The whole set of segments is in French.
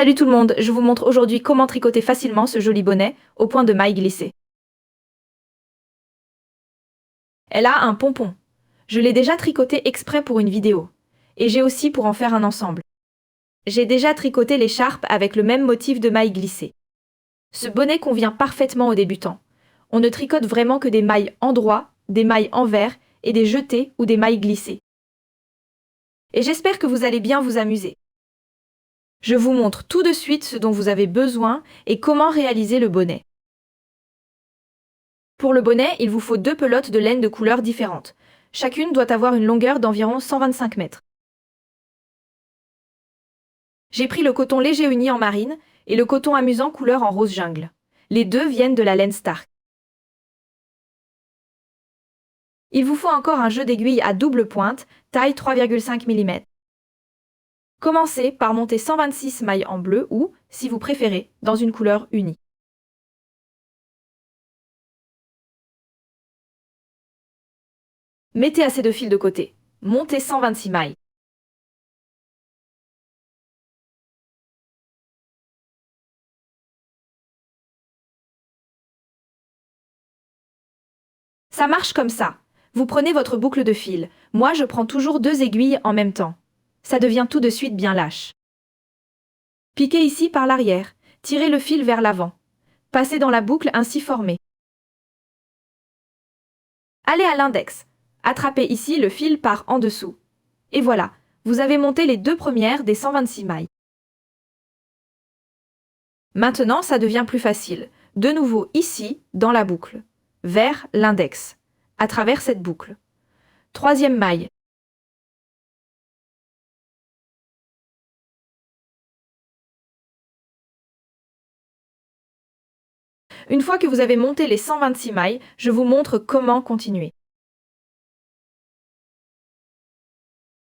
Salut tout le monde, je vous montre aujourd'hui comment tricoter facilement ce joli bonnet au point de maille glissée. Elle a un pompon. Je l'ai déjà tricoté exprès pour une vidéo. Et j'ai aussi pour en faire un ensemble. J'ai déjà tricoté l'écharpe avec le même motif de maille glissée. Ce bonnet convient parfaitement aux débutants. On ne tricote vraiment que des mailles endroits, des mailles envers et des jetées ou des mailles glissées. Et j'espère que vous allez bien vous amuser. Je vous montre tout de suite ce dont vous avez besoin et comment réaliser le bonnet. Pour le bonnet, il vous faut 2 pelotes de laine de couleurs différentes. Chacune doit avoir une longueur d'environ 125 mètres. J'ai pris le coton léger uni en marine et le coton amusant couleur en rose jungle. Les deux viennent de la laine Stark. Il vous faut encore un jeu d'aiguilles à double pointe, taille 3,5 mm. Commencez par monter 126 mailles en bleu ou, si vous préférez, dans une couleur unie. Mettez assez de fil de côté. Montez 126 mailles. Ça marche comme ça. Vous prenez votre boucle de fil. Moi, je prends toujours 2 aiguilles en même temps. Ça devient tout de suite bien lâche. Piquez ici par l'arrière. Tirez le fil vers l'avant. Passez dans la boucle ainsi formée. Allez à l'index. Attrapez ici le fil par en dessous. Et voilà, vous avez monté les 2 premières des 126 mailles. Maintenant, ça devient plus facile. De nouveau ici, dans la boucle. Vers l'index. À travers cette boucle. 3e maille. Une fois que vous avez monté les 126 mailles, je vous montre comment continuer.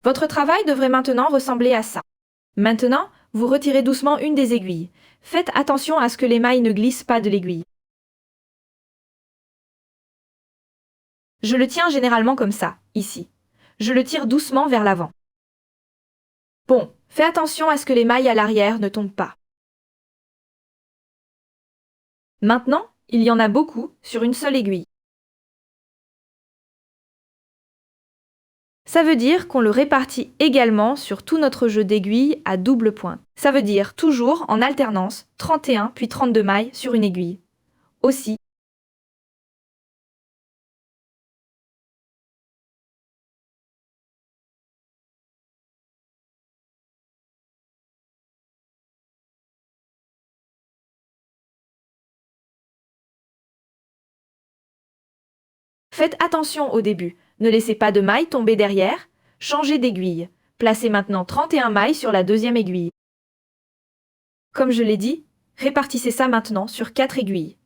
Votre travail devrait maintenant ressembler à ça. Maintenant, vous retirez doucement une des aiguilles. Faites attention à ce que les mailles ne glissent pas de l'aiguille. Je le tiens généralement comme ça, ici. Je le tire doucement vers l'avant. Bon, fais attention à ce que les mailles à l'arrière ne tombent pas. Maintenant, il y en a beaucoup sur une seule aiguille. Ça veut dire qu'on le répartit également sur tout notre jeu d'aiguilles à double pointe. Ça veut dire toujours en alternance 31 puis 32 mailles sur une aiguille. Aussi, faites attention au début. Ne laissez pas de mailles tomber derrière. Changez d'aiguille. Placez maintenant 31 mailles sur la 2e aiguille. Comme je l'ai dit, répartissez ça maintenant sur 4 aiguilles.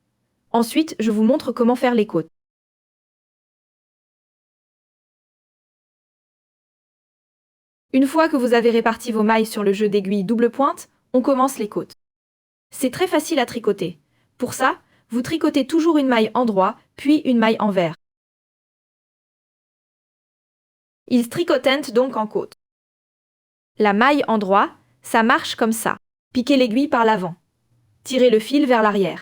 Ensuite, je vous montre comment faire les côtes. Une fois que vous avez réparti vos mailles sur le jeu d'aiguilles double pointe, on commence les côtes. C'est très facile à tricoter. Pour ça, vous tricotez toujours une maille endroit, puis une maille envers. Ils tricotent donc en côte. La maille endroit, ça marche comme ça. Piquez l'aiguille par l'avant. Tirez le fil vers l'arrière.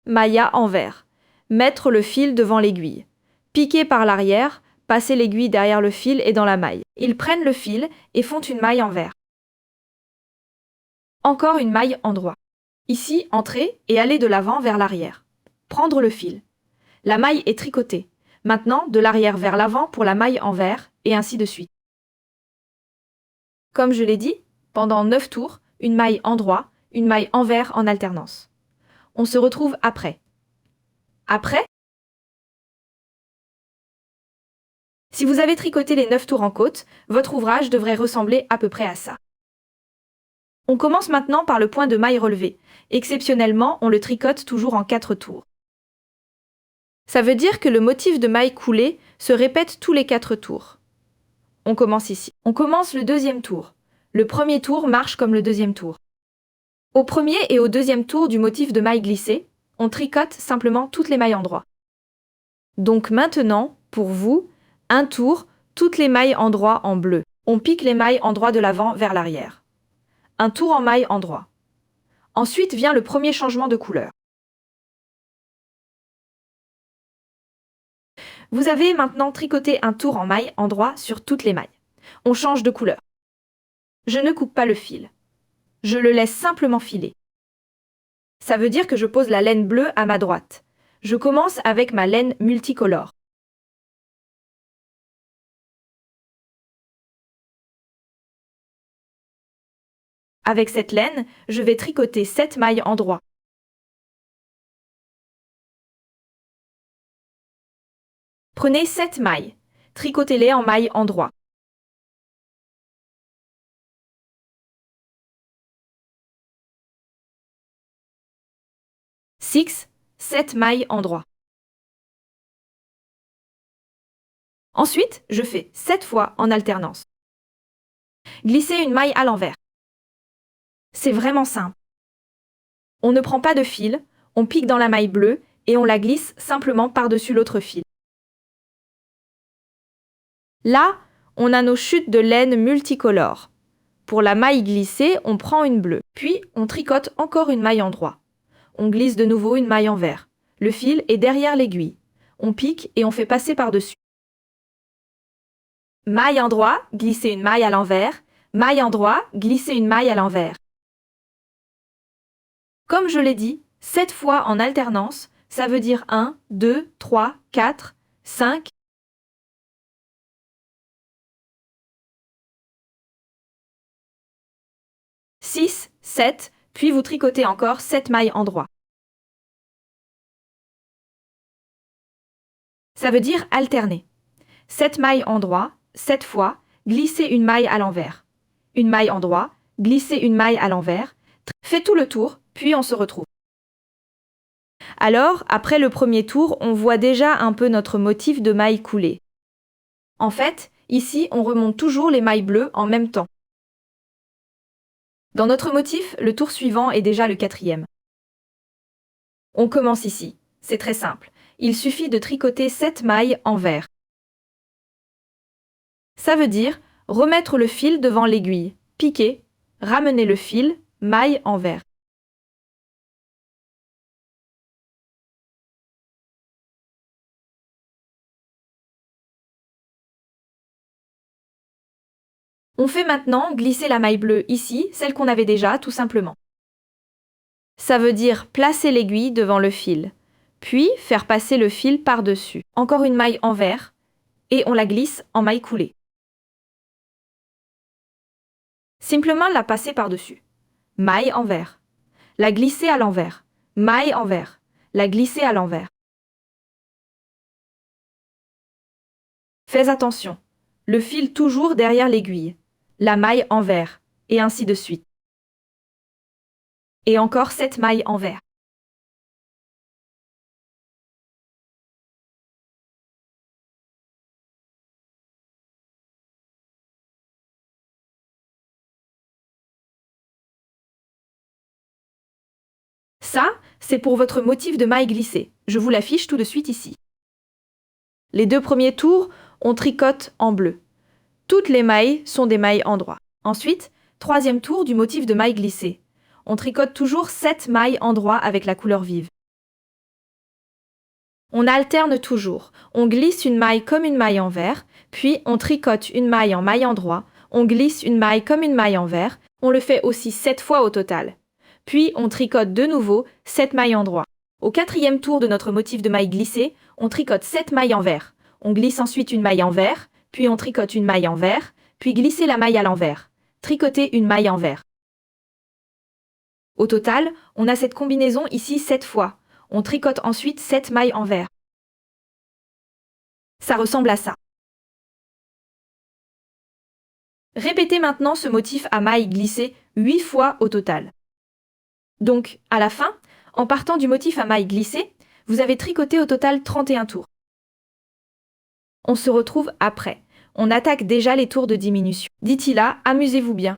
Maille envers. Mettre le fil devant l'aiguille. Piquez par l'arrière, passez l'aiguille derrière le fil et dans la maille. Ils prennent le fil et font une maille envers. Encore une maille endroit. Ici, entrez et allez de l'avant vers l'arrière. Prendre le fil. La maille est tricotée. Maintenant, de l'arrière vers l'avant pour la maille envers, et ainsi de suite. Comme je l'ai dit, pendant 9 tours, une maille endroit, une maille envers en alternance. On se retrouve après. Après, si vous avez tricoté les 9 tours en côte, votre ouvrage devrait ressembler à peu près à ça. On commence maintenant par le point de maille relevé. Exceptionnellement, on le tricote toujours en 4 tours. Ça veut dire que le motif de maille coulée se répète tous les 4 tours. On commence ici. On commence le 2e tour. Le 1er tour marche comme le 2e tour. Au 1er et au 2e tour du motif de maille glissée, on tricote simplement toutes les mailles endroits. Donc maintenant, pour vous, un tour, toutes les mailles endroits en bleu. On pique les mailles endroits de l'avant vers l'arrière. Un tour en maille endroit. Ensuite vient le premier changement de couleur. Vous avez maintenant tricoté un tour en maille endroit sur toutes les mailles. On change de couleur. Je ne coupe pas le fil. Je le laisse simplement filer. Ça veut dire que je pose la laine bleue à ma droite. Je commence avec ma laine multicolore. Avec cette laine, je vais tricoter 7 mailles endroit. Prenez 7 mailles. Tricotez-les en mailles endroit. Six, 7 mailles endroit. Ensuite, je fais 7 fois en alternance. Glissez une maille à l'envers. C'est vraiment simple. On ne prend pas de fil, on pique dans la maille bleue et on la glisse simplement par-dessus l'autre fil. Là, on a nos chutes de laine multicolores. Pour la maille glissée, on prend une bleue, puis on tricote encore une maille endroit. On glisse de nouveau une maille en vert. Le fil est derrière l'aiguille. On pique et on fait passer par-dessus. Maille endroit, glisser une maille à l'envers. Maille endroit, glisser une maille à l'envers. Comme je l'ai dit, 7 fois en alternance, ça veut dire 1, 2, 3, 4, 5. Six, 7, puis vous tricotez encore 7 mailles endroit. Ça veut dire alterner. 7 mailles endroit, 7 fois, glisser une maille à l'envers. Une maille endroit, glisser une maille à l'envers. Fais tout le tour, puis on se retrouve. Alors, après le premier tour, on voit déjà un peu notre motif de maille coulée. En fait, ici, on remonte toujours les mailles bleues en même temps. Dans notre motif, le tour suivant est déjà le 4e. On commence ici. C'est très simple. Il suffit de tricoter 7 mailles en vert. Ça veut dire remettre le fil devant l'aiguille, piquer, ramener le fil, maille en vert. On fait maintenant glisser la maille bleue ici, celle qu'on avait déjà, tout simplement. Ça veut dire placer l'aiguille devant le fil, puis faire passer le fil par-dessus. Encore une maille en vert, et on la glisse en maille coulée. Simplement la passer par-dessus. Maille en vert. La glisser à l'envers. Maille en vert. La glisser à l'envers. Fais attention. Le fil toujours derrière l'aiguille. La maille en vert. Et ainsi de suite. Et encore 7 mailles en vert. Ça, c'est pour votre motif de maille glissée. Je vous l'affiche tout de suite ici. Les 2 premiers tours, on tricote en bleu. Toutes les mailles sont des mailles endroit. Ensuite, 3e tour du motif de maille glissée. On tricote toujours 7 mailles endroit avec la couleur vive. On alterne toujours. On glisse une maille comme une maille en vert, puis on tricote une maille en maille endroit, on glisse une maille comme une maille en vert, on le fait aussi 7 fois au total. Puis on tricote de nouveau 7 mailles endroit. Au 4e tour de notre motif de maille glissée, on tricote 7 mailles en vert. On glisse ensuite une maille en vert, puis on tricote une maille en vert, puis glisser la maille à l'envers. Tricoter une maille en vert. Au total, on a cette combinaison ici 7 fois. On tricote ensuite 7 mailles en vert. Ça ressemble à ça. Répétez maintenant ce motif à maille glissée 8 fois au total. Donc, à la fin, en partant du motif à maille glissée, vous avez tricoté au total 31 tours. On se retrouve après. On attaque déjà les tours de diminution. D'ici là, amusez-vous bien.